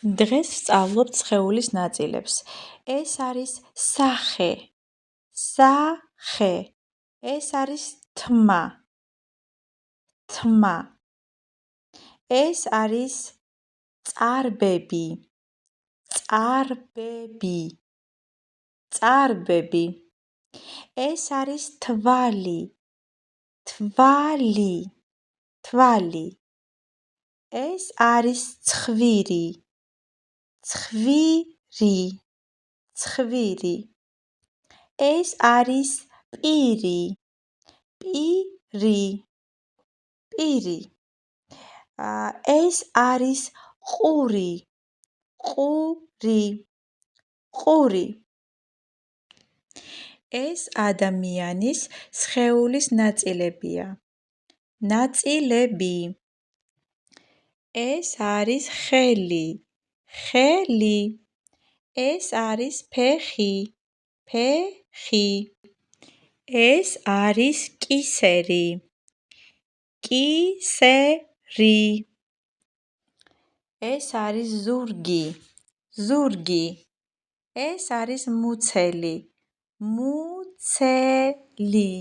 დღეს ვსწავლობთ სხეულის ნაწილებს. ეს არის სახე, სახე. ეს არის თმა, თმა. ეს არის წარბები, წარბები, წარბები. ეს არის თვალი, თვალი, თვალი. ეს არის ცხვირი, ცხვირი, ცხვირი. ეს არის პირი, პირი, პირი. ეს არის ყური, ყური, ყური. ეს ადამიანის სხეულის ნაწილებია. ნაწილები. ეს არის ხელი, ხელი. ეს არის ფეხი, ფეხი. ეს არის კისერი, კისერი. ეს არის ზურგი, ზურგი. ეს არის მუცელი, მუცელი.